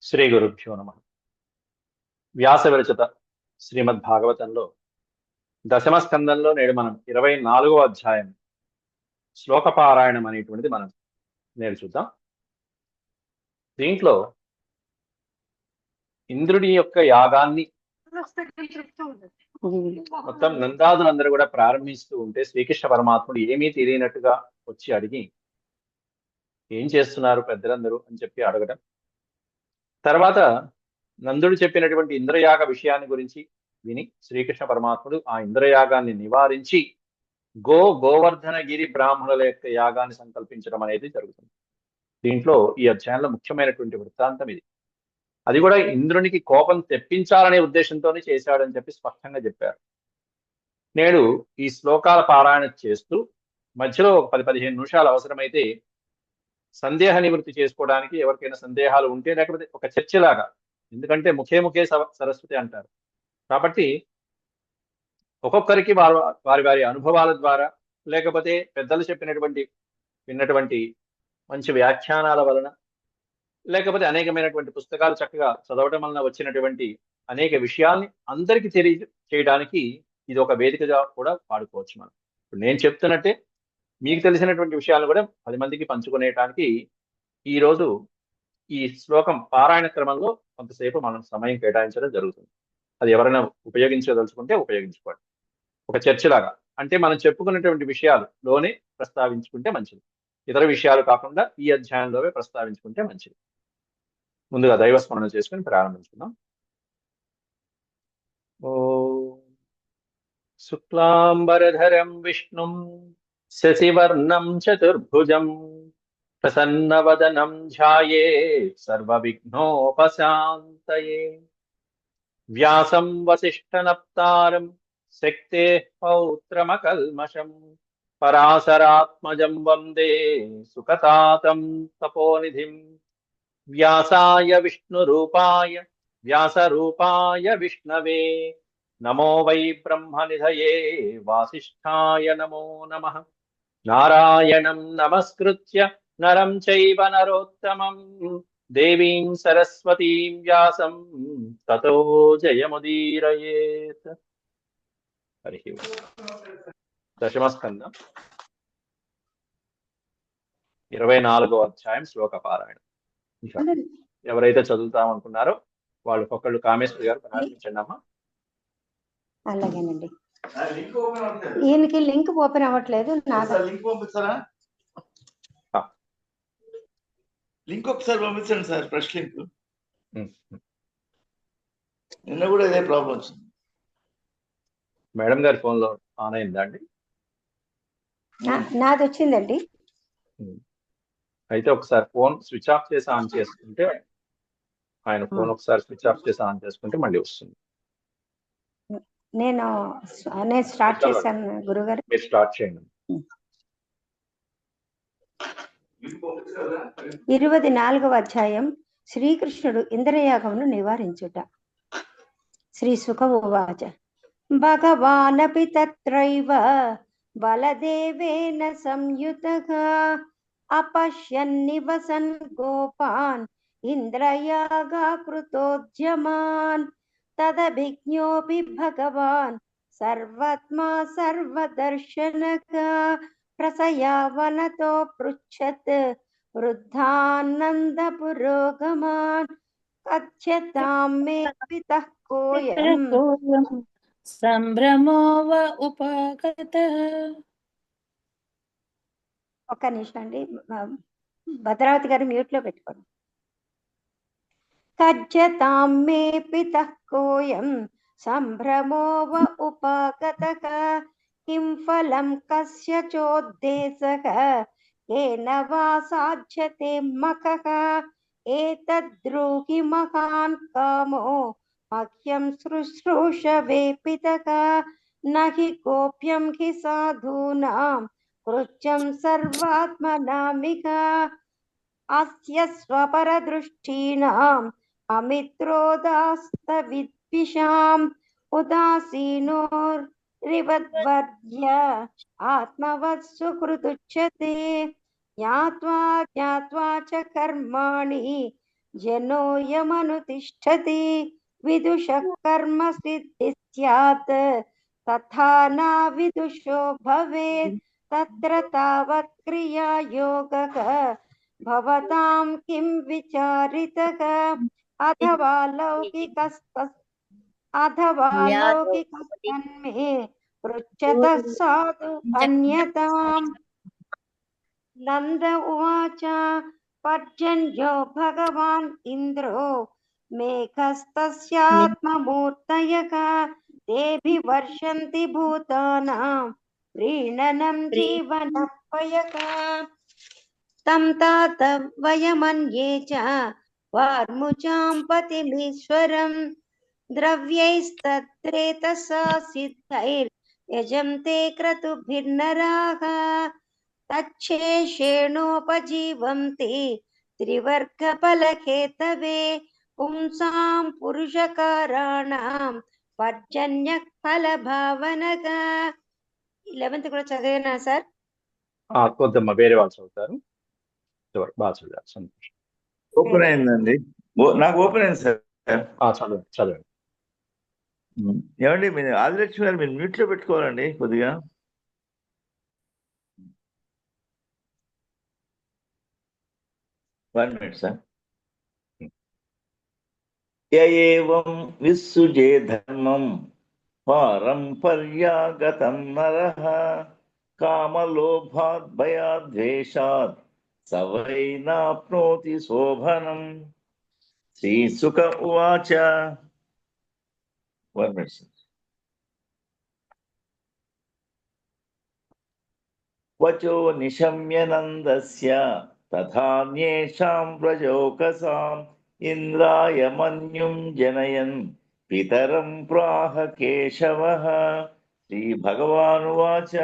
శ్రీ గురుభ్యో నమ. వ్యాస విరచిత శ్రీమద్భాగవతంలో దశమ స్కందంలో నేడు మనం 24వ అధ్యాయం శ్లోక పారాయణం అనేటువంటిది మనం నేడు చూద్దాం. దీంట్లో ఇంద్రుడి యొక్క యాగాన్ని మొత్తం నందాదులందరూ కూడా ప్రారంభిస్తూ ఉంటే శ్రీకృష్ణ పరమాత్ముడు ఏమీ తెలియనట్టుగా వచ్చి అడిగి ఏం చేస్తున్నారు పెద్దలందరూ అని చెప్పి అడగడం, తర్వాత నందుడు చెప్పినటువంటి ఇంద్రయాగ విషయాన్ని గురించి విని శ్రీకృష్ణ పరమాత్ముడు ఆ ఇంద్రయాగాన్ని నివారించి గోవర్ధనగిరి బ్రాహ్మణుల యొక్క యాగాన్ని సంకల్పించడం అనేది జరుగుతుంది. దీంట్లో ఈ అధ్యాయంలో ముఖ్యమైనటువంటి వృత్తాంతం ఇది. అది కూడా ఇంద్రునికి కోపం తెప్పించాలనే ఉద్దేశంతోనే చేశాడని చెప్పి స్పష్టంగా చెప్పారు. నేడు ఈ శ్లోకాల పారాయణ చేస్తూ మధ్యలో ఒక 10-15 నిమిషాలు అవసరమైతే సందేహ నివృత్తి చేసుకోవడానికి, ఎవరికైనా సందేహాలు ఉంటే, లేకపోతే ఒక చర్చలాగా, ఎందుకంటే ముఖే సరస్వతి అంటారు కాబట్టి ఒక్కొక్కరికి వారి వారి అనుభవాల ద్వారా, లేకపోతే పెద్దలు విన్నటువంటి మంచి వ్యాఖ్యానాల వలన, లేకపోతే అనేకమైనటువంటి పుస్తకాలు చక్కగా చదవటం వలన వచ్చినటువంటి అనేక విషయాల్ని అందరికీ తెలియచేయడానికి ఇది ఒక వేదికగా కూడా వాడుకోవచ్చు. మనం ఇప్పుడు నేను చెప్తున్నట్టే మీకు తెలిసినటువంటి విషయాలను కూడా 10 మందికి పంచుకునేటానికి ఈరోజు ఈ శ్లోకం పారాయణ క్రమంలో కొంతసేపు మనం సమయం కేటాయించడం జరుగుతుంది. అది ఎవరైనా ఉపయోగించదలుచుకుంటే ఉపయోగించుకోండి. ఒక చర్చలాగా, అంటే మనం చెప్పుకున్నటువంటి విషయాలులోనే ప్రస్తావించుకుంటే మంచిది, ఇతర విషయాలు కాకుండా ఈ అధ్యాయంలోనే ప్రస్తావించుకుంటే మంచిది. ముందుగా దైవస్మరణ చేసుకుని ప్రారంభించుకుందాం. ఓ శుక్లాంబరధరం విష్ణుం శశివర్ణం చతుర్భుజం ప్రసన్నవదనం ధ్యాయేత్ సర్వవిఘ్నోపశాంతయే. వ్యాసం వసిష్ఠనప్తారం శక్తేః పౌత్రమకల్మషం పరాశరాత్మజం వందే సుఖతాతం తపోనిధిం. వ్యాసాయ వ్యాసరూపాయ విష్ణవే నమో వై బ్రహ్మనిధయే వాసిష్ఠాయ నమో నమః. నారాయణం నమస్కృత్య నరం చైవ నరోత్తమం దేవీం సరస్వతీం వ్యాసం తతో జయముదీరయేత్. హరి ఓం. దశమస్కందం 24వ అధ్యాయం శ్లోక పారాయణం. ఎవరైతే చదువుతామనుకున్నారో వాళ్ళు ఒక్కొక్కళ్ళు. కామేశ్వరి గారు ప్రారంభించండి అమ్మా. అలాగేనండి. ఈయనకి లింక్ ఓపెన్ అవ్వట్లేదు. లింక్ పంపిస్తారా? లింక్ ఒకసారి పంపించండి సార్, ఫ్రెష్ లింక్. నిన్న కూడా ఇదే ప్రాబ్లం వచ్చింది. మేడం గారి ఫోన్ లో ఆన్ అయిందా అండి? నాది వచ్చిందండి. అయితే ఒకసారి ఫోన్ స్విచ్ ఆఫ్ చేసి ఆన్ చేసుకుంటే, ఆయన ఫోన్ ఒకసారి స్విచ్ ఆఫ్ చేసి ఆన్ చేసుకుంటే మళ్ళీ వస్తుంది. నేను స్టార్ట్ చేశాను గురుగారు. మీరు స్టార్ట్ చేయండి. 24వ అధ్యాయం శ్రీకృష్ణుడు ఇంద్రయాగమును నివారించుట. శ్రీ సుఖ ఉవాచ భగవానపి తత్రైవ బలదేవేన సంయుతగా అపశ్యన్నివసన్ గోపాన్ ఇంద్రయాగా కృతోద్యమాన్ తదభిజ్ఞోపి భగవాన్ సర్వాత్మా సర్వదర్శనగా ప్రసయావనతో పృచ్ఛత్ వృద్ధానంద పురోగమాన్ కథ్యతాం మే పితః కోయం సంభ్రమో వ ఉపాగతః. ఒక్క నిమిషం అండి, భద్రావతి గారు మ్యూట్ లో పెట్టుకోండి. కథ్యతాం మే పితః కోయం సంభ్రమో వ ఉపాగతః కిం ఫలం కస్య చోద్దేశః కేన వా సాధ్యతే మఖః ఏతద్బ్రూహి మహాన్ కామో మహ్యం శుశ్రూషవే పితః నహి గోప్యం హి సాధూనాం కృత్యం సర్వాత్మనామిక అస్య స్వపరదృష్టీనాం అమిత్రోదాస్తవిద్విషాం ఉదాసీనోరివద్వర్య ఆత్మవత్సు కృతుచ్యతే జ్ఞాత్వా జ్ఞాత్వా చ కర్మాణి जनोऽयमनुतिष्ठति विदुषः कर्म सिद्धिः स्यात् तथा न विदुषो भवेत् तत्र तावत् क्रियायोगः भवतां किं विचारितः अथवा लौकिकस्तन्मे पृच्छतः साधु अन्यताम्। नंद उवाच पर्जन्यो भगवान् इन्द्रो मेघस्तस्यात्ममूर्तयः तेऽभिवर्षन्ति भूतानां प्रीणनं जीवनपयः तं तात वयमन्ये च वार्मुचां पतिमीश्वरम् द्रव्यैस्तत्रेतसा सिद्धैर्यजन्ते क्रतुभिर्नराः तच्छेषेणोपजीवन्ति त्रिवर्गफलहेतवे पुंसां पुरुषकाराणां पर्जन्यः फलभावनः। 11th కూడా చదివేనా సార్? కొద్దిమ్మ వేరే వాళ్ళు చదువుతారు. బాగా చదివారు, సంతోషం. ఓపెన్ అయిందండి. నాకు ఓపెన్ అయింది సార్. చదవండి చదవండి. ఏమండి మీరు ఆదిలక్ష్మి గారు మీరు మ్యూట్ లో పెట్టుకోవాలండి కొద్దిగా. One minute sir. ఏవం విస్సుజే ధర్మం పారంపర్యాగతం నరః కామలోభాద్ భయాద్వేషాత్ సవై నాప్నోతి శోభనం. శ్రీసుక ఉవాచ. One minute sir. వచో నిశమ్య నందస్య తథాన్యేషాం ప్రజోకసాం ఇంద్రాయ మన్యుం జనయన్ పితరం ప్రాహ కేశవః. శ్రీ భగవానువాచ.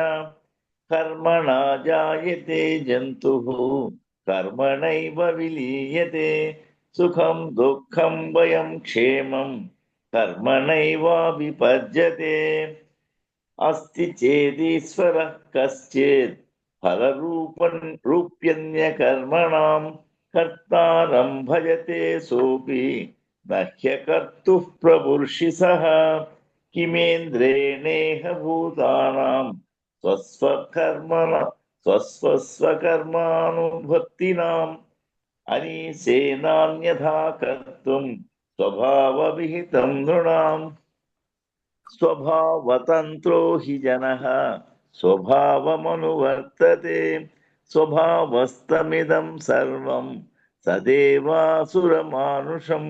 కర్మణా జాయతే జంతుః కర్మణైవ విలీయతే సుఖం దుఃఖం భయం క్షేమం కర్మణైవాభిపద్యతే. అస్తి చేదీశ్వరః కశ్చిత్ ఫలరూప్యన్య కర్మణాం కర్తారం భజతే సోపి నహ్యకర్తుః ప్రబుర్షిసః. కిమేంద్రేణేహ భూతానాం స్వస్వకర్మానుభర్తినాం అనీసేనాన్యథా కర్తుం స్వభావవిహితం నృణాం. స్వభావతంత్రో హి జనః స్వభావమనువర్తతే స్వభావస్తమిదం సర్వం సదేవాసురమానుషం.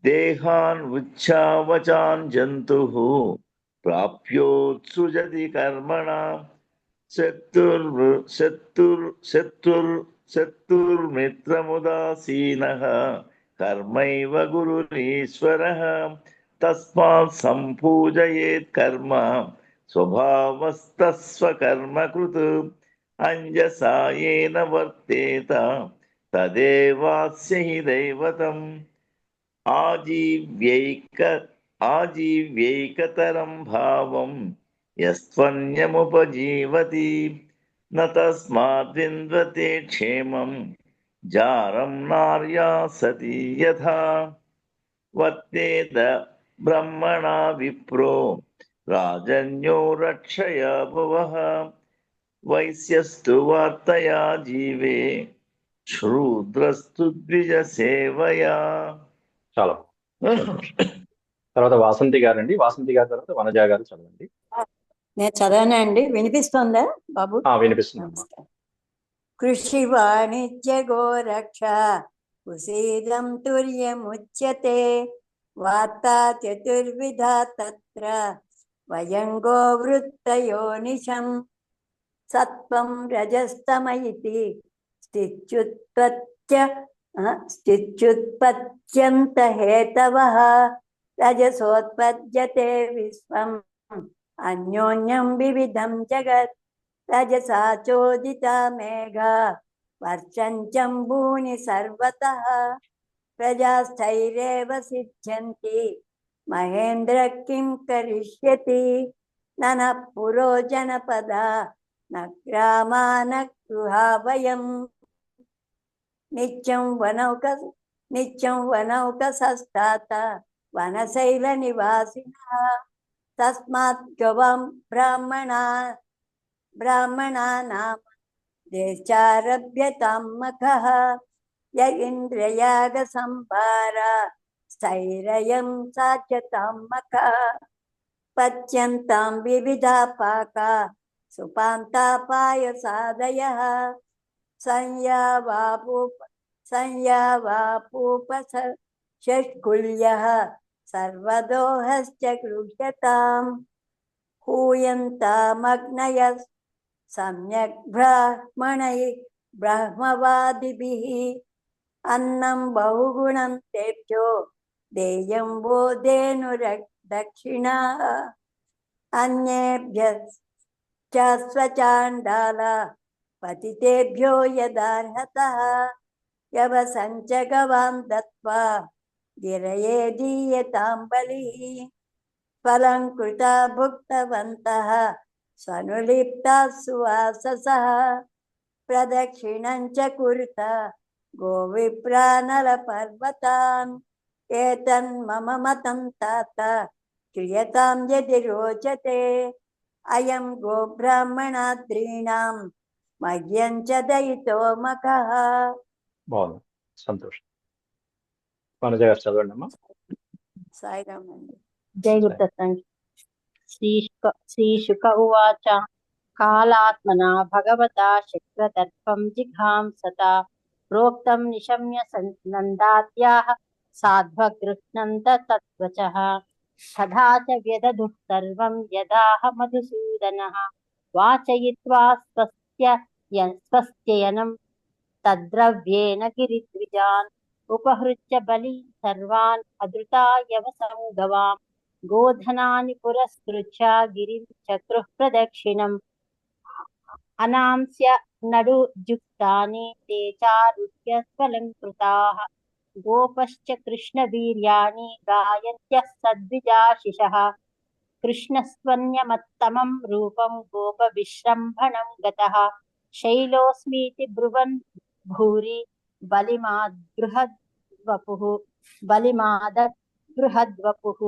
దేహాన్ ఉచ్ఛావచాన్ జంతుః ప్రాప్యోత్సృజతి కర్మణా శత్రుర్మిత్రముదాసీనః కర్మైవ గురురీశ్వరః. తస్మాత్ సంపూజయేత్ కర్మ స్వభావస్తస్వకర్మకృత్ అంజసాయేన వర్తేత తదేవాస్య హి దైవతం. ఆజీవ్యైకతరం భావం యస్త్వన్యముపజీవతి న తస్మాద్వింద్వతే క్షేమం జారం నార్యా సతీ యథా. వర్తేత బ్రహ్మణా విప్రో రాజన్యో రక్షయా భువః వైశ్యస్తు వార్తయా జీవే శూద్రస్తు ద్విజ సేవయా. చాలా తర్వాత వాసంతి గారు అండి. వాసంతి గారి తర్వాత వనజా గారు చదవండి. నేను చదవనండి. వినిపిస్తుందా బాబు? వినిపిస్తుంది. కృషి వాణిజ్య గోరక్ష కుశీలం తుర్యముచ్యతే వార్తా చతుర్విధా తత్ర వయం గోవృత్తయోనిశం. సత్వం రజస్తమయితి స్థిత్యుత్పత్యంత హేతవః రజసోత్పద్యతే విశ్వం అన్యోన్యం వివిధం జగత్. రజసా చోదితా మేఘా వర్షంచంబూని సర్వతః ప్రజాస్థైరేవ సిద్ధ్యంతి మహేంద్ర కిం కరిష్యతి. ననః పురో జనపదా న గ్రామా న గృహా వయం. నిత్యం వనౌకసస్తాత వనశైల నివాసినః తస్మాత్ గవాం బ్రాహ్మణానాం దేశారభ్యతాం మఖః య ఇంద్రయాగ సంభార స్థైరయం సాధ్యతాం మఖః పచ్యంతాం వివిధా పాకా సుపాంతాపాయసాదయః సంయావాపూపషష్కుల్యః సర్వదోహశ్చ గృహ్యతాం హూయంతామగ్నయ సమ్యక్ బ్రహ్మవాదిభిః అన్నం బహుగుణం తేభ్యో దేయం వో దక్షిణా అన్యేభ్యశ్చ స్వచాండాల పతితేభ్యో యదార్హతః యవసంచ గవాం దత్వా గిరయే దీయతాం బలిః ఫలం కృతా భుక్తవంతః స్వనులిప్తా సువాససః ప్రదక్షిణం చ కురుత గోవిప్రానల పర్వతాన్ ఏతన్మమ మతం తాత క్రియతాం యది రోచతే అయం గోబ్రాహ్మణాద్రీణాం మహ్యం చ దయితో మఖః. బాగుంది, సంతోషం. వనజ గారు చదవండి అమ్మా. సాయిరామ్ అండి. జై గురుదత్తండి. శ్రీశుక ఉవాచ కాలాత్మనా భగవతా శక్రదర్పం జిఘాంసత ప్రోక్తం నిశమ్య నందాద్యాః సాధ్వగృహ్ణంత తత్వచః తథా చ వ్యదదుః సర్వం యదాహ మధుసూదనః వాచయిత్వా స్వస్త్యయనం తద్ద్రవ్యేణ గిరిద్విజాన్ ఉపహృత్య బలి సర్వాన్ అదృతాయవసం గవాం గోధనాని పురస్కృత్య గిరిం చక్రుః ప్రదక్షిణం అనాంస్య నడుజుక్తాని తే చారుహ్య స్వలంకృతాః గోపశ్చ కృష్ణవీర్యాణి గాయంత్యః సద్విజాశిషః కృష్ణస్త్వన్యమత్తమం రూపం గోపవిశ్రంభణం గతః శైలోస్మీతి బ్రువన్ భూరి బలిమాదద్బృహద్వపుః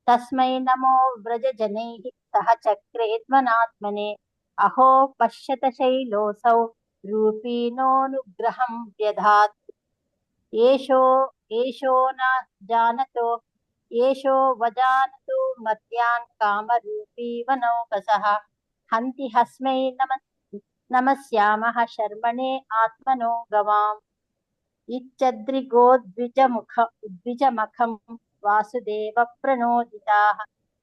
తస్మై నమో వ్రజజనైః సహ చక్రేత్మనాత్మనే అహో పశ్యత శైలోసౌ రూపీణోనుగ్రహం వ్యధాత్ ఏషో వజానతో మర్త్యాన్ కామరూపీ వనౌకసః హంతి హస్మై నమస్యామః శర్మణే ఆత్మనో గవాం ఇచ్చద్రిగోద్విజమఖం వాసుదేవ ప్రణోదితాః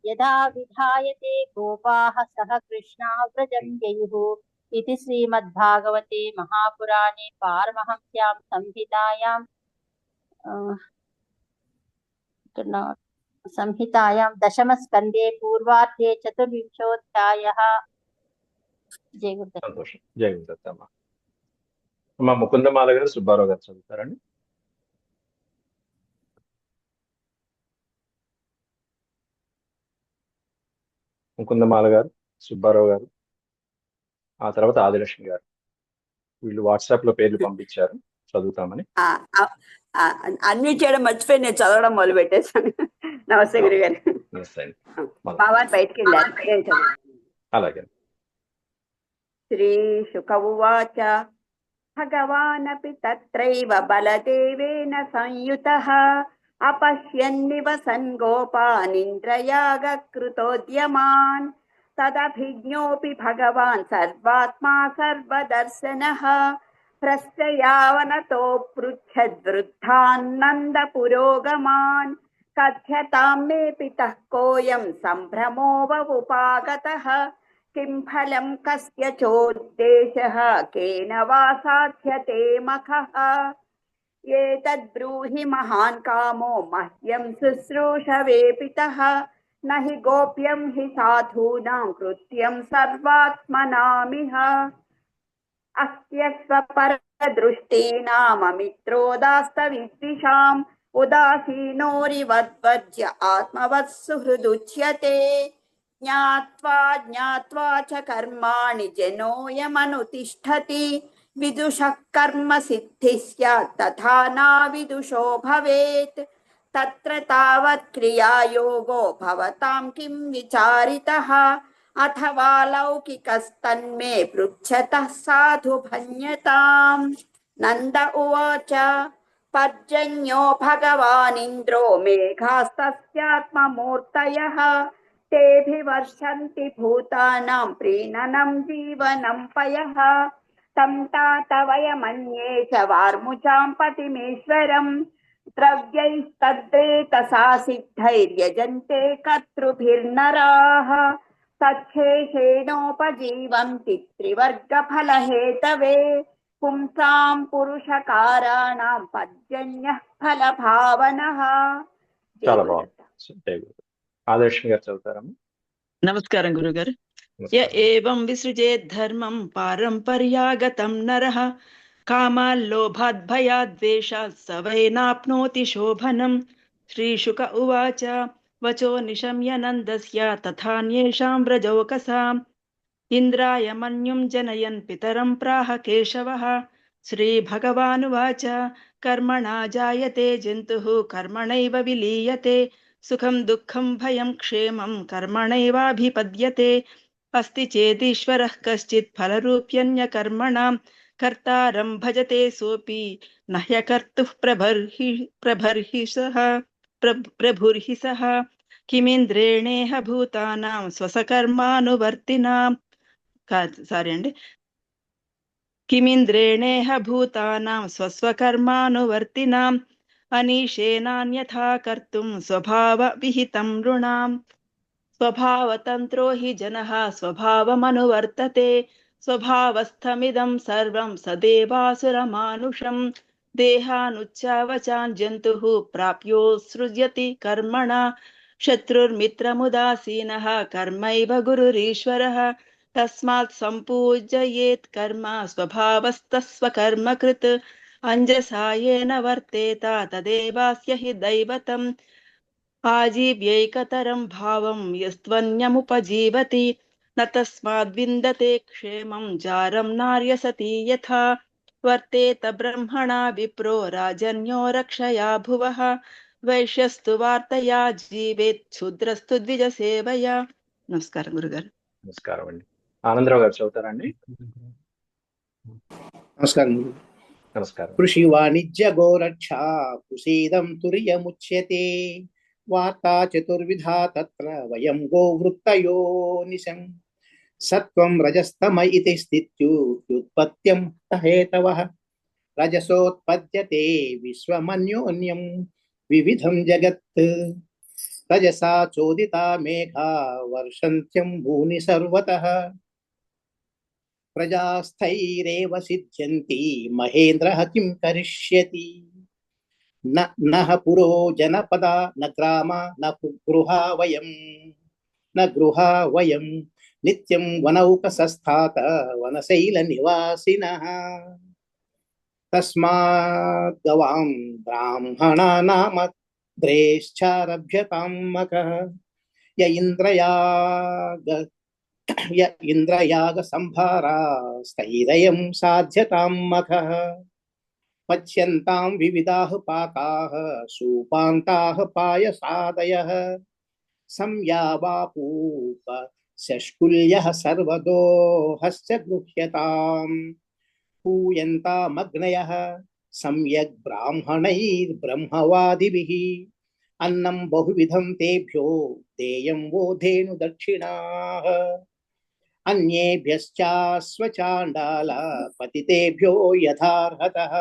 యదా విధాయతే గోపాః సహ కృష్ణా వ్రజం యయుః इति श्रीमद्भागवते महापुराणे पारमहंस्यां संहितायां दशमस्कन्धे पूर्वार्धे चतुर्विंशोऽध्यायः. जय गुरुदत्त. సంతోషం. జై గురుదత్తమ్మ. అమ్మా ముకుందమాల గారు సుబ్బారావు గారు చదువుతారండి. ముకుందమాల గారు, సుబ్బారావు గారు, ఆ తర్వాత ఆదిలక్ష్మి గారు. వీళ్ళు వాట్సాప్ లో పేర్లు పంపించారు, చదువుతామని. అన్ని చేయడం మర్చిపోయి నేను చదవడం మొదలు పెట్టేశాను. నమస్తే గురుగారు. బాబాని బయటికి వెళ్ళారు. అలాగే. శ్రీ శుక ఉవాచ భగవానపి తత్రైవ బలదేవేన సంయుతః అపశ్యన్నివసన్ గోపానింద్రయాగ కృతోద్యమాన్ తదభిజ్ఞోపి భగవాన్ సర్వాత్మా సర్వదర్శనః ప్రశ్రయావనతో పృచ్ఛద్వృద్ధాన్నంద పురోగమాన్ కథ్యతాం మే పితః కోయం సంభ్రమోపగతః కిం ఫలం కస్య చోద్దేశః కేన వా సాధ్యతే మఖః ఏతద్బ్రూహి మహాన్ కామో మహ్యం శుశ్రూషవే పితః నహి గోప్యం హి సాధూనాం కృత్యం సర్వాత్మనామిహ అస్య స్వపరదృష్టీనామమిత్రోదాస్తవిద్విషాం ఉదాసీనోరివద్వర్జ్య ఆత్మవత్సుహృదుచ్యతే జ్ఞాత్వా చ కర్మాణి జనోయమనుతిష్ఠతి విదుషః కర్మ సిద్ధిः స్యాత్ తథా నా విదుషో భవేత్ తత్ర తావత్ క్రియాయోగో భవతాం కిం విచారితః అథవా లౌకికస్తన్మే పృచ్ఛతః సాధు భన్యతాం. నంద ఉవాచ పర్జన్యో భగవానింద్రో మేఘాస్తస్యాత్మమూర్తయః తేభివర్షంతి భూతానాం ప్రీణనం జీవనం పయః తం తాత వయమన్యే చ వార్ముచాం పతిమేశ్వరం ద్రవ్యైస్తద్రేతసా సిద్ధైర్యజంతే కర్తృభిర్నరాః తచ్ఛేషేణోపజీవంతి త్రివర్గఫలహేతవే పుంసాం పురుషకారాణం పర్జన్యః ఫలభావనః. చాలా బాగుంది. ఆదర్శ్ గారు చదువుతారమ్మా. నమస్కారం గురుగారు. య ఏవం విసృజేత్ ధర్మం పారంపర్యాగతం నరః కామాల్లోభాద్భయాద్వేషాత్ స వై నాప్నోతి శోభనం. శ్రీశుక ఉవాచ వచో నిశమ్య నందస్య తథాన్యేషాం వ్రజౌకసాం ఇంద్రాయ మన్యుం జనయన్ పితరం ప్రాహ కేశవః. శ్రీభగవానువాచ కర్మణా జాయతే జంతుః కర్మణైవ విలీయతే సుఖం దుఃఖం భయం క్షేమం కర్మణైవాభిపద్యతే. అస్తి చేదీశ్వరః కశ్చిత్ ఫలరూప్యన్యకర్మణాం కర్తారం భజతే సోపి నహ్యకర్తుః ప్రభుర్హి సః. కిమింద్రేణేహ భూతానాం స్వసకర్మానువర్తినాం కిమింద్రేణేహ భూతానాం స్వస్వకర్మానువర్తినాం అనీశేనాన్యథా కర్తుం స్వభావ విహితం నృణాం. స్వభావతంత్రో హి జనః స్వభావమనువర్తతే స్వభావస్థమిదం సర్వం సదేవాసురమానుషం. దేహానుచ్చావచాన్ జంతుః ప్రాప్యోత్సృజ్యతి కర్మణ శత్రుర్మిత్రముదాసీనః కర్మైవ గురురీశ్వరః. తస్మాత్ సంపూజ్యయేత్ కర్మ స్వభావస్తస్వకర్మకృత్ అంజసాయేన వర్తేత తదేవాస్య హి దైవతం. ఆజీవ్యైకతరం భావం యస్త్వన్యముపజీవతి న తస్మాద్విందతే క్షేమం జారం నార్యసతి యథా. వర్తేత బ్రహ్మణా విప్రో రాజన్యో రక్షయా భువః వైశ్యస్తు వార్తయా జీవేత్ శూద్రస్తు ద్విజ సేవయా. నమస్కారం గురుగారు. నమస్కారం అండి. ఆనందరావు గారు చదువుతారండి. నమస్కారం. నమస్కారం. కృషి వాణిజ్య గోరక్షా కుసీదం తుర్యముచ్యతే వార్తా చతుర్విధా తత్ర వయం గోవృత్తయో నిశం. సత్వం రజస్తమ ఇతి స్థిత్యుత్పత్త్యం హేతవః రజసోత్పద్యతే విశ్వమన్యోన్యం వివిధం జగత్. రజసా చోదితా మేఘా వర్షంత్యం భూని సర్వతః ప్రజాస్థైరేవ సిద్ధ్యంతి మహేంద్రః కిం కరిష్యతి. నః పురో జనపదా న గ్రామా న గృహా వయం నిత్యం వనౌకసస్థాత వనశైల నివాసినః. తస్మాత్ గవాం బ్రాహ్మణా నామ ద్రేశ్చారభ్యతాం మఖః. య ఇంద్రయాగ సంభారా స్థైరయం సాధ్యతాం మఖః. పచ్యంతాం వివిధాః పాకాః సూపాంతాః పాయసాదయః. సంయావాపూప శష్కుల్యః సర్వదోహస్య గృహ్యతాం. పూయంతామగ్నయః సమ్యక్ బ్రాహ్మణైర్బ్రహ్మవాదిభిః. అన్నం బహువిధం తేభ్యో దేయం వో ధేను దక్షిణాః. అన్యేభ్యశ్చాస్వచాండాల పతితేభ్యో యథార్హతః.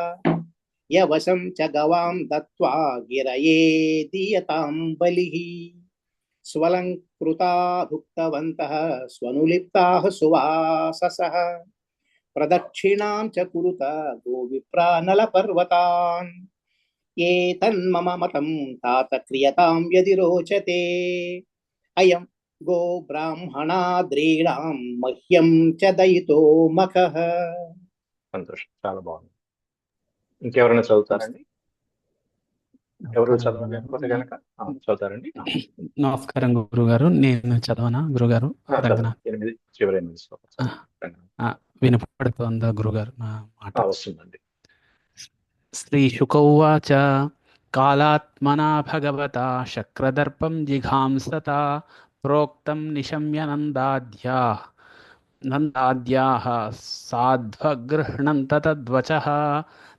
యవశం చ గవాం దత్వా గిరయే దీయతాం బలిః. స్వలంకృతా భుక్తవంతః స్వనులిప్తాః సువాససః. ప్రదక్షిణాం చ కురుత గోవిప్రానలపర్వతాన్. ఏతన్మమ మతం తాత క్రియతాం యది రోచతే. అయం గో బ్రాహ్మణాద్రీణాం మహ్యం చ దయితో మఖః. సంతోషం. చాలా బాగుంది. ఇంకెవరైనా చదువుతారండి? ఎవరు చదవలేకపోతే కనుక చదువుతారండి. నమస్కారం గురుగారు. నేను చదవనా గురుగారు? చివరి 8 శ్లోకాలు. వినపడుతోందా గురుగారు నా మాట? వస్తుందండి. శ్రీ శుక ఉవాచ కాలాత్మనా భగవతా శక్రదర్పం జిఘాంసత ప్రోక్తం నిశమ్య నందాద్యాః సాధ్వగృహ్ణంత తద్వచః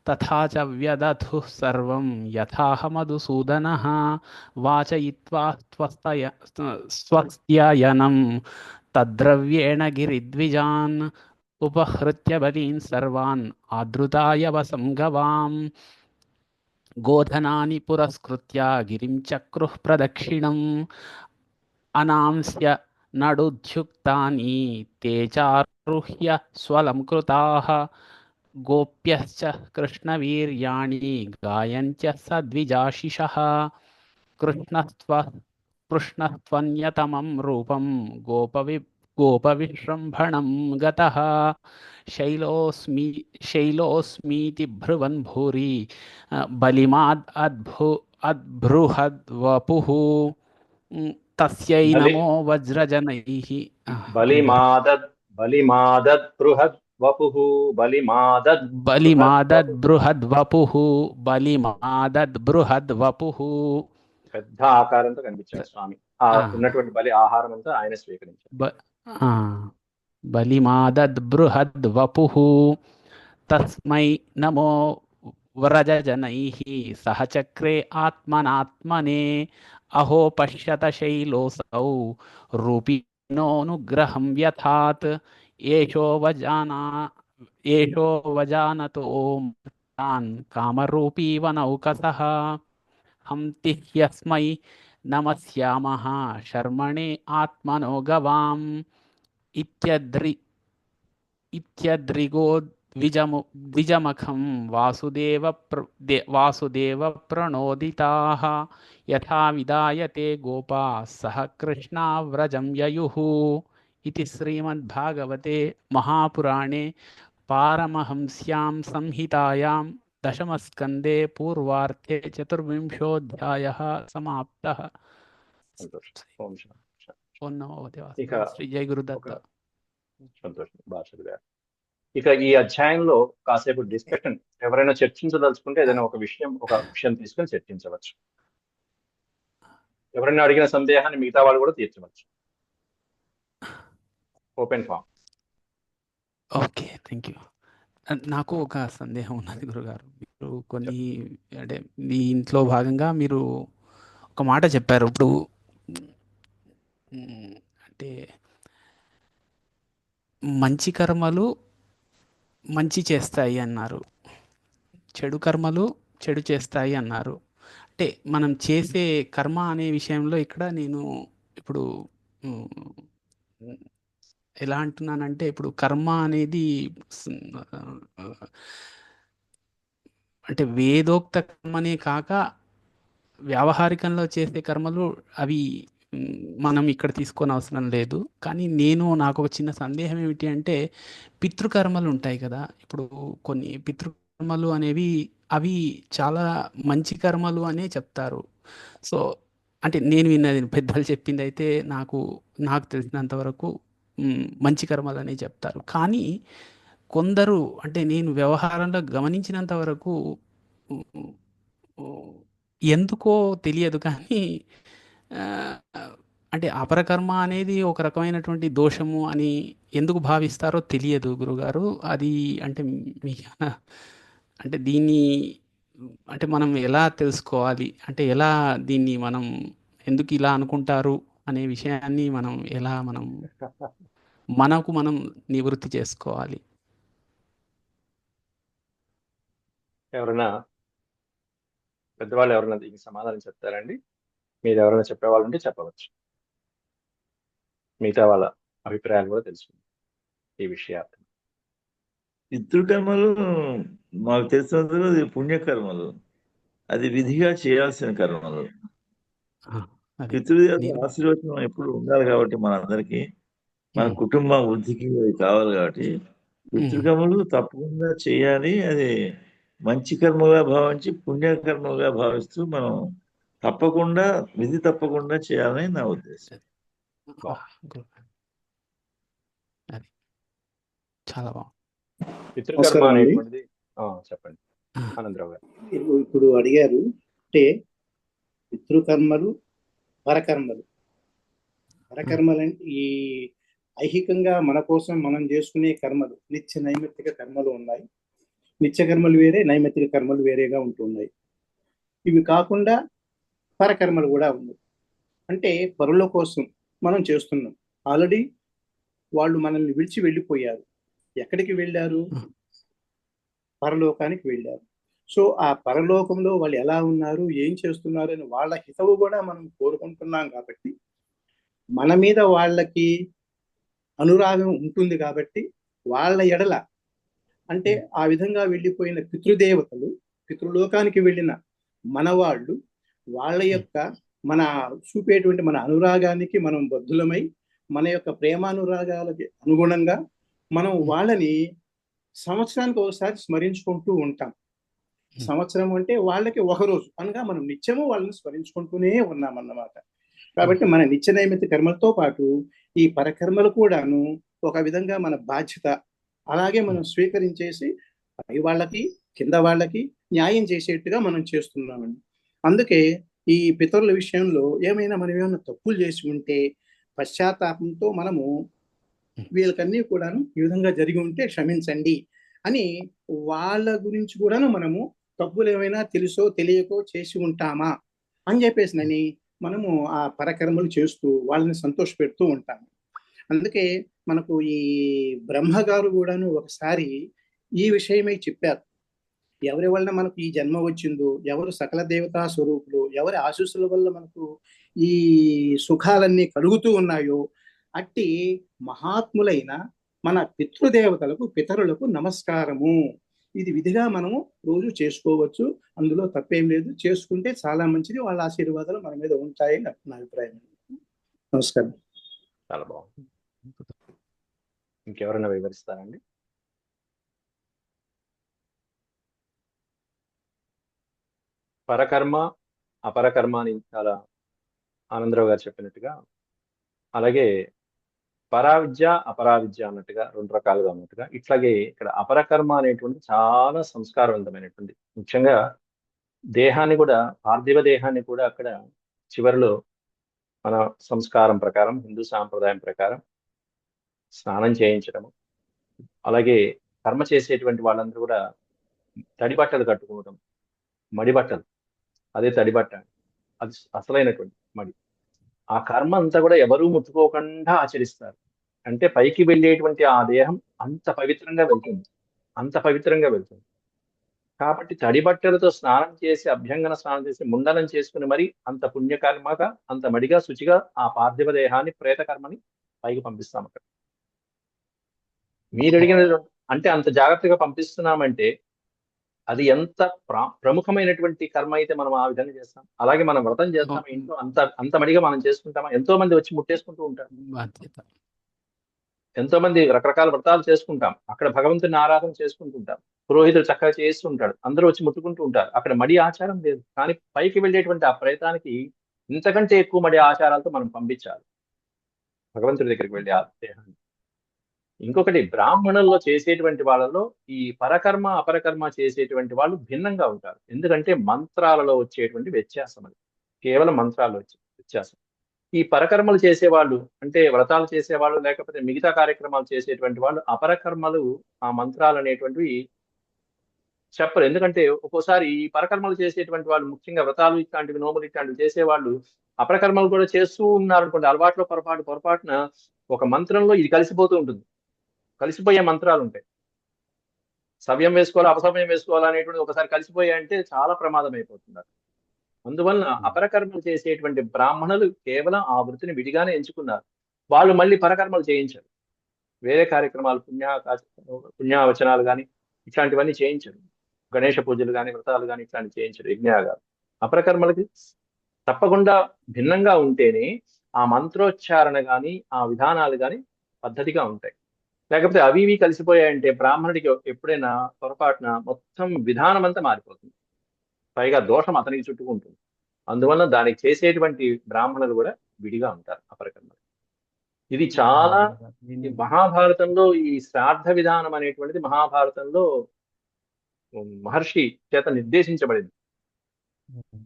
తథా చ వ్యదధుః సర్వం యథాహ మధుసూదనః వాచయిత్వా స్వస్త్యయనం తద్ద్రవ్యేణ గిరిద్విజాన్ ఉపహృత్య బలీన్ సర్వాన్ ఆదృతాయ వసంగవాం గోధనాని పురస్కృత్య గిరిం చక్రుః ప్రదక్షిణం అనాంస్య నడుధ్యుక్తాని తే చారుహ్య స్వలంకృతాః గోప్యశ్చ కృష్ణవీర్యాణి గాయంత్య సద్విజాశిషః కృష్ణస్త్వన్యతమం రూపం గోపవిశృంభణం గతః శైలోస్మీతి బ్రువన్ భూరి బలిమాద్ అద్బృహద్వపుః తస్యై నమో వజ్రజనైః బలిమాదద్బృహద్వపుః బలిమాదద్బృహద్వపుః పెద్ద ఆకారంతో కనిపించారు స్వామి. ఉన్నటువంటి బలి ఆహారం అంతా ఆయన స్వీకరించారు. బలిమాదద్బృహద్వపుః తస్మై నమో వ్రజజనైః సహచక్రే ఆత్మనాత్మనే అహో పశ్యత శైలోసౌ రూపిణోనుగ్రహం వ్యథాత్ ఏషో వజానతో తాన్ కామరూపీవ నౌకసః హంతి హ్యస్మై నమస్యామః శర్మణే ఆత్మనో గవాం ఇత్యద్రిగో ద్విజమఖం వాసుదేవ ప్రణోదితాః యథా విదాయతే గోపా సహ కృష్ణా వ్రజం యయుః. ఇది శ్రీమద్భాగవతే మహాపురాణే పారమహంస్యాం సంహితాయాం దశమస్కందే పూర్వార్ధే చతుర్వింశోऽధ్యాయः సమాప్తः. ఓం నమో భగవతే శ్రీ జయ గురుదత్త. సంతోషం భాషలు గారు. ఇక ఈ అధ్యాయంలో కాసేపు డిస్కషన్, ఎవరైనా చర్చించదలుచుకుంటే ఏదైనా ఒక విషయం తీసుకొని చర్చించవచ్చు. ఎవరైనా అడిగిన సందేహాన్ని మిగతా వాళ్ళు కూడా తీర్చవచ్చు. Open form. Okay, thank you. నాకు ఒక సందేహం ఉన్నది గురుగారు. మీరు కొన్ని అంటే మీ ఇంట్లో భాగంగా మీరు ఒక మాట చెప్పారు. ఇప్పుడు అంటే మంచి కర్మలు మంచి చేస్తాయి అన్నారు, చెడు కర్మలు చెడు చేస్తాయి అన్నారు. అంటే మనం చేసే కర్మ అనే విషయంలో ఇక్కడ నేను ఇప్పుడు ఎలా అంటున్నానంటే, ఇప్పుడు కర్మ అనేది అంటే వేదోక్త కర్మనే కాక వ్యావహారికంలో చేసే కర్మలు అవి మనం ఇక్కడ తీసుకొని అవసరం లేదు. కానీ నాకు ఒక చిన్న సందేహం ఏమిటి అంటే, పితృకర్మలు ఉంటాయి కదా, ఇప్పుడు కొన్ని పితృకర్మలు అనేవి అవి చాలా మంచి కర్మలు అనే చెప్తారు. సో అంటే నేను విన్నది, పెద్దలు చెప్పింది అయితే నాకు తెలిసినంత వరకు మంచి కర్మలు అనే చెప్తారు. కానీ కొందరు, అంటే నేను వ్యవహారంలో గమనించినంత వరకు ఎందుకో తెలియదు కానీ అంటే అపరకర్మ అనేది ఒక రకమైనటువంటి దోషము అని ఎందుకు భావిస్తారో తెలియదు గురుగారు. అది అంటే అంటే దీన్ని అంటే మనం ఎలా తెలుసుకోవాలి, అంటే ఎలా దీన్ని మనం ఎందుకు ఇలా అనుకుంటారు అనే విషయాన్ని మనకు మనం నివృత్తి చేసుకోవాలి. ఎవరైనా పెద్దవాళ్ళు ఎవరైనా దీనికి సమాధానం చెప్తారండి? మీరు ఎవరైనా చెప్పేవాళ్ళు ఉంటే చెప్పవచ్చు. మిగతా వాళ్ళ అభిప్రాయాలు కూడా తెలుసుకుందాం ఈ విషయాలు. పితృకర్మలు మాకు తెలిసినందుకు అది పుణ్యకర్మలు, అది విధిగా చేయాల్సిన కర్మలు. పితృదేవత ఆశీర్వచనం ఎప్పుడు ఉండాలి కాబట్టి మనందరికీ, మన కుటుంబ వృద్ధికి అది కావాలి కాబట్టి పితృకర్మలు తప్పకుండా చేయాలి. అది మంచి కర్మగా భావించి పుణ్యకర్మగా భావిస్తూ మనం తప్పకుండా విధి తప్పకుండా చేయాలని నా ఉద్దేశం. చాలా బాగుంది. పితృకర్మ నమస్కారం అండి. అనేటువంటిది చెప్పండి ఆనందరావు గారు. ఇప్పుడు అడిగారు అంటే పితృకర్మలు, పరకర్మలు. పరకర్మలంటే ఈ ఐహికంగా మన కోసం మనం చేసుకునే కర్మలు, నిత్య నైమిత్తిక కర్మలు ఉన్నాయి. నిత్య కర్మలు వేరే, నైమిత్తిక కర్మలు వేరేగా ఉంటున్నాయి. ఇవి కాకుండా పరకర్మలు కూడా ఉన్నాయి. అంటే పరుల కోసం మనం చేస్తున్నాం. ఆల్రెడీ వాళ్ళు మనల్ని విడిచి వెళ్ళిపోయారు. ఎక్కడికి వెళ్ళారు? పరలోకానికి వెళ్ళారు. సో ఆ పరలోకంలో వాళ్ళు ఎలా ఉన్నారు, ఏం చేస్తున్నారు అని వాళ్ళ హితవు కూడా మనం కోరుకుంటున్నాం కాబట్టి మన మీద వాళ్ళకి అనురాగం ఉంటుంది కాబట్టి వాళ్ళ ఎడల అంటే ఆ విధంగా వెళ్ళిపోయిన పితృదేవతలు, పితృలోకానికి వెళ్ళిన మనవాళ్ళు వాళ్ళ యొక్క మన చూపేటువంటి మన అనురాగానికి మనం బద్ధులమై మన యొక్క ప్రేమానురాగాలకి అనుగుణంగా మనం వాళ్ళని సంవత్సరానికి ఒకసారి స్మరించుకుంటూ ఉంటాం. సంవత్సరం అంటే వాళ్ళకి ఒక రోజు అనగా మనం నిత్యము వాళ్ళని స్మరించుకుంటూనే ఉన్నామన్నమాట. కాబట్టి మన నిత్య నైమిత్తిక కర్మలతో పాటు ఈ పరకర్మలు కూడాను ఒక విధంగా మన బాధ్యత అలాగే మనం స్వీకరించేసి పై వాళ్ళకి కింద వాళ్ళకి న్యాయం చేసేట్టుగా మనం చేస్తున్నామండి. అందుకే ఈ పితరుల విషయంలో మనం ఏమైనా తప్పులు చేసి ఉంటే పశ్చాత్తాపంతో మనము వీళ్ళకన్నీ కూడాను ఈ విధంగా జరిగి ఉంటే క్షమించండి అని వాళ్ళ గురించి కూడాను మనము తప్పులు ఏమైనా తెలుసో తెలియకో చేసి ఉంటామా అని చెప్పేసి మనము ఆ పరకర్మలు చేస్తూ వాళ్ళని సంతోష పెడుతూ ఉంటాము. అందుకే మనకు ఈ బ్రహ్మగారు కూడాను ఒకసారి ఈ విషయమై చెప్పారు. ఎవరి వలన మనకు ఈ జన్మ వచ్చిందో, ఎవరు సకల దేవతా స్వరూపులు, ఎవరి ఆశీస్సుల వల్ల మనకు ఈ సుఖాలన్నీ కలుగుతూ ఉన్నాయో అట్టి మహాత్ములైన మన పితృదేవతలకు, పితరులకు నమస్కారము. ఇది విధిగా మనము రోజు చేసుకోవచ్చు. అందులో తప్పేం లేదు. చేసుకుంటే చాలా మంచిది. వాళ్ళ ఆశీర్వాదాలు మన మీద ఉంటాయని నా అభిప్రాయం. నమస్కారం. చాలా బాగుంది. ఇంకెవరైనా వివరిస్తారండి? పరకర్మ, అపరకర్మ అని చాలా ఆనందరావు గారు చెప్పినట్టుగా, అలాగే పరావిద్య, అపరావిద్య అన్నట్టుగా రెండు రకాలుగా ఉన్నట్టుగా, ఇట్లాగే ఇక్కడ అపరకర్మ అనేటువంటి చాలా సంస్కారవంతమైనటువంటి, ముఖ్యంగా దేహాన్ని కూడా, పార్థివ దేహాన్ని కూడా అక్కడ చివరిలో మన సంస్కారం ప్రకారం, హిందూ సాంప్రదాయం ప్రకారం స్నానం చేయించడము, అలాగే కర్మ చేసేటువంటి వాళ్ళందరూ కూడా తడి బట్టలు కట్టుకోవడం, మడి బట్టలు, అదే తడి బట్ట, అది అసలైనటువంటి మడి. ఆ కర్మ అంతా కూడా ఎవరూ ముట్టుకోకుండా ఆచరిస్తారు. అంటే పైకి వెళ్ళేటువంటి ఆ దేహం అంత పవిత్రంగా వెళ్తుంది, అంత పవిత్రంగా వెళ్తుంది. కాబట్టి తడి బట్టలతో స్నానం చేసి, అభ్యంగన స్నానం చేసి, ముండనం చేసుకుని మరి అంత పుణ్యకర్మగా, అంత మడిగా, శుచిగా ఆ పార్థివ దేహాన్ని, ప్రేత కర్మని పైకి పంపిస్తాం. అక్కడ మీరు అడిగిన అంటే అంత జాగ్రత్తగా పంపిస్తున్నామంటే అది ఎంత ప్రముఖమైనటువంటి కర్మ అయితే మనం ఆ విధంగా చేస్తాం. అలాగే మనం వ్రతం చేస్తాం ఇంట్లో, అంత మడిగా మనం చేసుకుంటామా? ఎంతో మంది వచ్చి ముట్టేసుకుంటూ ఉంటారు. ఎంతో మంది రకరకాల వ్రతాలు చేసుకుంటాం, అక్కడ భగవంతుని ఆరాధన చేసుకుంటుంటాం, పురోహితుడు చక్కగా చేస్తుంటాడు, అందరూ వచ్చి ముట్టుకుంటూ ఉంటారు. అక్కడ మడి ఆచారం లేదు. కానీ పైకి వెళ్ళేటువంటి ఆ ప్రయత్నానికి ఇంతకంటే ఎక్కువ మడి ఆచారాలతో మనం పంపించాలి భగవంతుడి దగ్గరికి వెళ్ళి ఆ దేహాన్ని. ఇంకొకటి, బ్రాహ్మణుల్లో చేసేటువంటి వాళ్ళలో ఈ పరకర్మ, అపరకర్మ చేసేటువంటి వాళ్ళు భిన్నంగా ఉంటారు. ఎందుకంటే మంత్రాలలో వచ్చేటువంటి వ్యత్యాసం, అది కేవలం మంత్రాల్లో వచ్చే వ్యత్యాసం. ఈ పరకర్మలు చేసేవాళ్ళు అంటే వ్రతాలు చేసేవాళ్ళు, లేకపోతే మిగతా కార్యక్రమాలు చేసేటువంటి వాళ్ళు అపరకర్మలు, ఆ మంత్రాలు అనేటువంటివి చెప్పరు. ఎందుకంటే ఒక్కోసారి ఈ పరకర్మలు చేసేటువంటి వాళ్ళు, ముఖ్యంగా వ్రతాలు ఇట్లాంటివి, నోములు ఇట్లాంటివి చేసేవాళ్ళు అపరకర్మలు కూడా చేస్తూ ఉన్నారు అనుకోండి, అలవాట్లో పొరపాటున ఒక మంత్రంలో ఇది కలిసిపోతూ ఉంటుంది, కలిసిపోయే మంత్రాలు ఉంటాయి. సవ్యం వేసుకోవాలి, అపసవ్యం వేసుకోవాలి అనేటువంటి ఒకసారి కలిసిపోయాయంటే చాలా ప్రమాదం అయిపోతున్నారు. అందువలన అపరకర్మలు చేసేటువంటి బ్రాహ్మణులు కేవలం ఆ వృత్తిని విడిగానే ఎంచుకున్నారు. వాళ్ళు మళ్ళీ పరకర్మలు చేయించరు, వేరే కార్యక్రమాలు, పుణ్యావచనాలు కానీ ఇట్లాంటివన్నీ చేయించరు. గణేష పూజలు కానీ, వ్రతాలు కానీ ఇట్లాంటివి చేయించరు, యజ్ఞాగాలు. అపరకర్మలకి తప్పకుండా భిన్నంగా ఉంటేనే ఆ మంత్రోచ్చారణ కానీ, ఆ విధానాలు కానీ పద్ధతిగా ఉంటాయి. లేకపోతే అవి ఇవి కలిసిపోయాయంటే బ్రాహ్మణుడికి ఎప్పుడైనా పొరపాటున మొత్తం విధానం అంతా మారిపోతుంది, పైగా దోషం అతనికి చుట్టుకుంటుంది. అందువల్ల దానికి చేసేటువంటి బ్రాహ్మణులు కూడా విడిగా ఉంటారు అపరకర్మలు. ఇది చాలా గురుగారు. ఈ దీన్ని మహాభారతంలో ఈ శ్రాద్ధ విధానం అనేటువంటిది మహాభారతంలో మహర్షి చేత నిర్దేశించబడింది.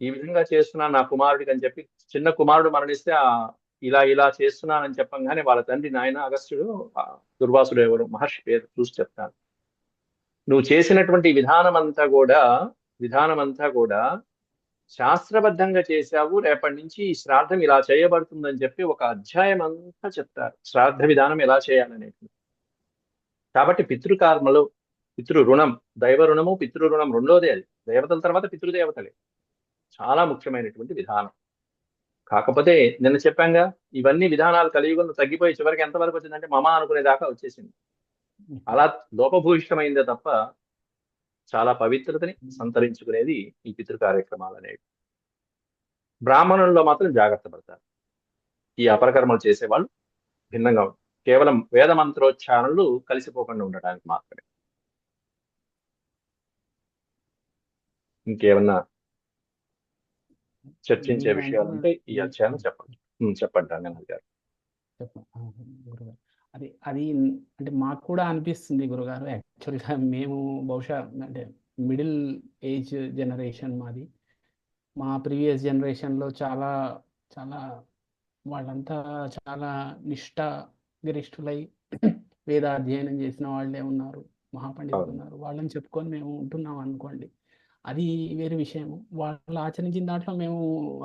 ఈ విధంగా చేస్తున్నా నా కుమారుడికి అని చెప్పి, చిన్న కుమారుడు మరణిస్తే ఇలా చేస్తున్నానని చెప్పంగానే వాళ్ళ తండ్రి నాయన అగస్త్యుడు దుర్వాసుడు ఎవరు మహర్షి పేరు చూసి చెప్తాను, నువ్వు చేసినటువంటి విధానం అంతా కూడా శాస్త్రబద్ధంగా చేశావు, రేపటి నుంచి ఈ శ్రాద్ధం ఇలా చేయబడుతుందని చెప్పి ఒక అధ్యాయం అంతా చెప్తారు శ్రాద్ధ విధానం ఎలా చేయాలనేది. కాబట్టి పితృకర్మలు, పితృ రుణం, దైవ రుణము పితృ రుణం రెండోదే. అది దేవతల తర్వాత పితృదేవతలే. చాలా ముఖ్యమైనటువంటి విధానం. కాకపోతే నిన్న చెప్పాంగా, ఇవన్నీ విధానాలు కలియుగంలో తగ్గిపోయి చివరికి ఎంతవరకు వచ్చిందంటే మమ అనుకునేదాకా వచ్చేసింది. అలా లోపభూయిష్టమైందే తప్ప చాలా పవిత్రతని సంతరించుకునేది ఈ పితృ కార్యక్రమాలు అనేవి. బ్రాహ్మణుల్లో మాత్రం జాగ్రత్త పడతారు. ఈ అపరకర్మలు చేసేవాళ్ళు భిన్నంగా ఉంటారు. కేవలం వేద మంత్రోచ్చారణలు కలిసిపోకుండా ఉండటానికి మాత్రమే. ఇంకేమన్నా చర్చించే మీరు విషయాలు ఉంటే ఈ అధ్యాయం చెప్పండి రంగనాథ్ గారు. గురుగారు, అది అంటే మాకు కూడా అనిపిస్తుంది గురుగారు. యాక్చువల్గా మేము బహుశా అంటే మిడిల్ ఏజ్ జనరేషన్ మాది. మా ప్రీవియస్ జనరేషన్లో చాలా చాలా వాళ్ళంతా చాలా నిష్ఠాగరిష్ఠులై వేదాధ్యయనం చేసిన వాళ్ళే ఉన్నారు, మహాపండితులు ఉన్నారు. వాళ్ళని చెప్పుకొని మేము ఉంటున్నాం అనుకోండి, అది వేరే విషయం. వాళ్ళు ఆచరించిన దాంట్లో మేము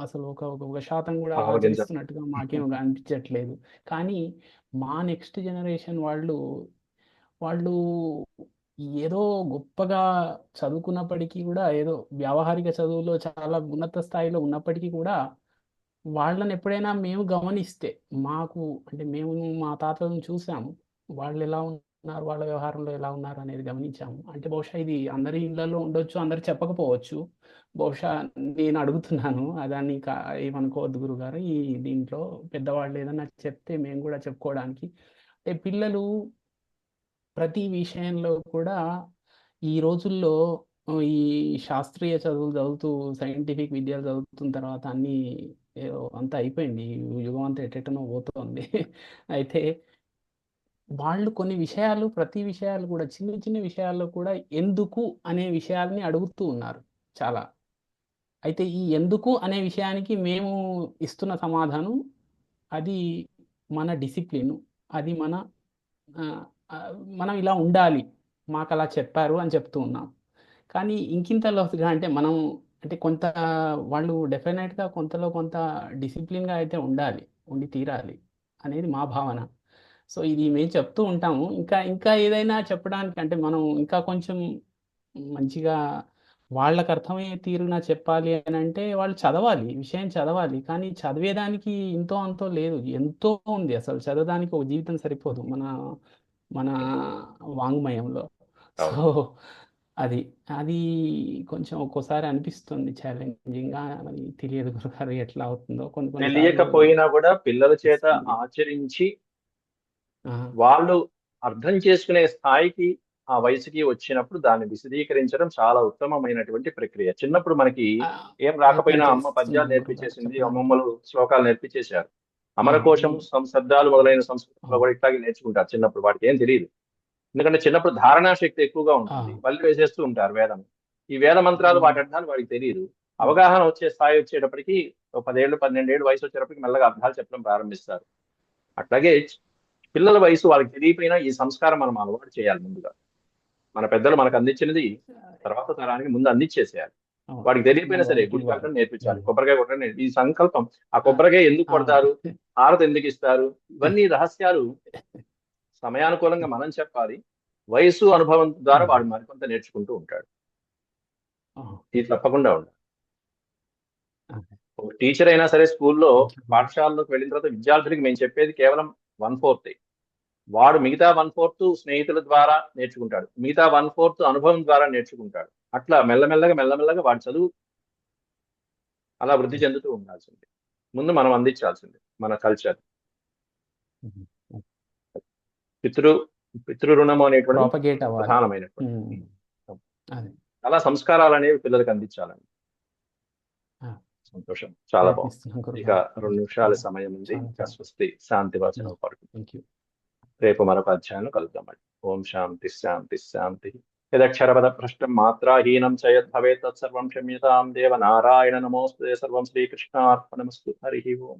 అసలు ఒక శాతం కూడా ఆచరిస్తున్నట్టుగా మాకేం అనిపించట్లేదు. కానీ మా నెక్స్ట్ జనరేషన్ వాళ్ళు ఏదో గొప్పగా చదువుకున్నప్పటికీ కూడా, ఏదో వ్యావహారిక చదువులో చాలా ఉన్నత స్థాయిలో ఉన్నప్పటికీ కూడా, వాళ్ళని ఎప్పుడైనా మేము గమనిస్తే, మాకు అంటే మేము మా తాతలను చూసాము, వాళ్ళు ఎలా ఉన్నారు, వాళ్ళ వ్యవహారంలో ఎలా ఉన్నారు అనేది గమనించాము. అంటే బహుశా ఇది అందరి ఇళ్లలో ఉండొచ్చు, అందరు చెప్పకపోవచ్చు. బహుశా నేను అడుగుతున్నాను, దాన్ని ఏమనుకోవద్దు గురుగారు. ఈ దీంట్లో పెద్దవాళ్ళు ఏదన్నా చెప్తే మేము కూడా చెప్పుకోవడానికి. అంటే పిల్లలు ప్రతి విషయంలో కూడా ఈ రోజుల్లో ఈ శాస్త్రీయ చదువులు చదువుతూ, సైంటిఫిక్ విద్యలు చదువుతున్న తర్వాత అన్నీ అంతా అయిపోయింది, యుగం అంతా ఎటెటనో పోతుంది. అయితే వాళ్ళు కొన్ని విషయాలు, ప్రతి విషయాలు కూడా చిన్న చిన్న విషయాల్లో కూడా ఎందుకు అనే విషయాల్ని అడుగుతూ ఉన్నారు చాలా. అయితే ఈ ఎందుకు అనే విషయానికి మేము ఇస్తున్న సమాధానం, అది మన డిసిప్లిన్, అది మనం ఇలా ఉండాలి, మాకు అలా చెప్పారు అని చెప్తూ ఉన్నాం. కానీ ఇంకింత లోతుగా అంటే మనం అంటే కొంత వాళ్ళు డెఫినెట్గా కొంతలో కొంత డిసిప్లిన్గా అయితే ఉండి తీరాలి అనేది మా భావన. సో ఇది మేము చెప్తూ ఉంటాము. ఇంకా ఏదైనా చెప్పడానికి అంటే మనం ఇంకా కొంచెం మంచిగా వాళ్ళకు అర్థమయ్యే తీరున చెప్పాలి అని అంటే, వాళ్ళు చదవాలి, విషయం చదవాలి. కానీ చదివేదానికి ఇంతో అంతో లేదు, ఎంతో ఉంది. అసలు చదవడానికి ఒక జీవితం సరిపోదు మన వాంగ్మయంలో. సో అది కొంచెం ఒక్కోసారి అనిపిస్తుంది ఛాలెంజింగ్ గా. మరి తెలియదు గురుగారు ఎట్లా అవుతుందో. కొన్ని తెలియకపోయినా కూడా పిల్లల చేత ఆచరించి వాళ్ళు అర్థం చేసుకునే స్థాయికి, ఆ వయసుకి వచ్చినప్పుడు దాన్ని విశదీకరించడం చాలా ఉత్తమమైనటువంటి ప్రక్రియ. చిన్నప్పుడు మనకి ఏం రాకపోయినా అమ్మ పద్యాలు నేర్పించేసింది, అమ్మమ్మలు శ్లోకాలు నేర్పించేశారు. అమరకోశం, శబ్దాలు మొదలైన సంస్కృతంలో కూడా ఇట్లాగే నేర్చుకుంటారు చిన్నప్పుడు. వాటికి ఏం తెలియదు, ఎందుకంటే చిన్నప్పుడు ధారణా శక్తి ఎక్కువగా ఉంటుంది. వల్లి వేసేస్తూ ఉంటారు వేదం. ఈ వేద మంత్రాలు, వాటి అర్థాలు వాడికి తెలియదు. అవగాహన వచ్చే స్థాయి వచ్చేటప్పటికి 10 ఏళ్ళు 12 ఏళ్ళు వయసు వచ్చేటప్పటికి మెల్లగా అర్థాలు చెప్పడం ప్రారంభిస్తారు. అట్లాగే పిల్లల వయసు వాళ్ళకి తెలియపోయినా ఈ సంస్కారం మనం అలవాటు చేయాలి. ముందుగా మన పెద్దలు మనకు అందించినది తర్వాత తరానికి ముందు అందించేసేయాలి. వాడికి తెలియపోయినా సరే గుడి కట్టడం నేర్పించాలి, కొబ్బరికాయ కొట్టడం ఈ సంకల్పం. ఆ కొబ్బరికాయ ఎందుకు కొడతారు, హారతి ఎందుకు ఇస్తారు, ఇవన్నీ రహస్యాలు సమయానుకూలంగా మనం చెప్పాలి. వయసు అనుభవం ద్వారా వాడు మరికొంత నేర్చుకుంటూ ఉంటాడు. ఇది తప్పకుండా ఉండాలి. ఒక టీచర్ అయినా సరే స్కూల్లో, పాఠశాలలోకి వెళ్ళిన తర్వాత విద్యార్థులకి మేము చెప్పేది కేవలం 1/4. వాడు మిగతా 1/4 స్నేహితుల ద్వారా నేర్చుకుంటాడు, మిగతా 1/4 అనుభవం ద్వారా నేర్చుకుంటాడు. అట్లా మెల్లమెల్లగా వాడి చదువు అలా వృద్ధి చెందుతూ ఉండాల్సింది. ముందు మనం అందించాల్సింది మన కల్చర్. పితృ రుణము అనేటువంటి ప్రధానమైనటువంటి చాలా సంస్కారాలు అనేవి పిల్లలకు అందించాలండి. సంతోషం, చాలా బాగుంది. ప్రయత్నిస్తున్నాం ఇక గురుగారు. 2 నిమిషాల సమయం ఉంది. చాలా ఇంకా చాలా స్వస్తి శాంతి వచనం పడుతుంది. Thank you. రేపు మరొక అధ్యాయంలో కలుద్దామండి. ఓం శాంతి శాంతి శాంతి. యదక్షరపద భ్రష్టం మాత్రాహీనం చ యద్భవేత్ తత్సర్వం క్షమ్యతాం దేవ నారాయణ నమోస్తుతే. సర్వం శ్రీకృష్ణార్పణమస్తు. హరి ఓం.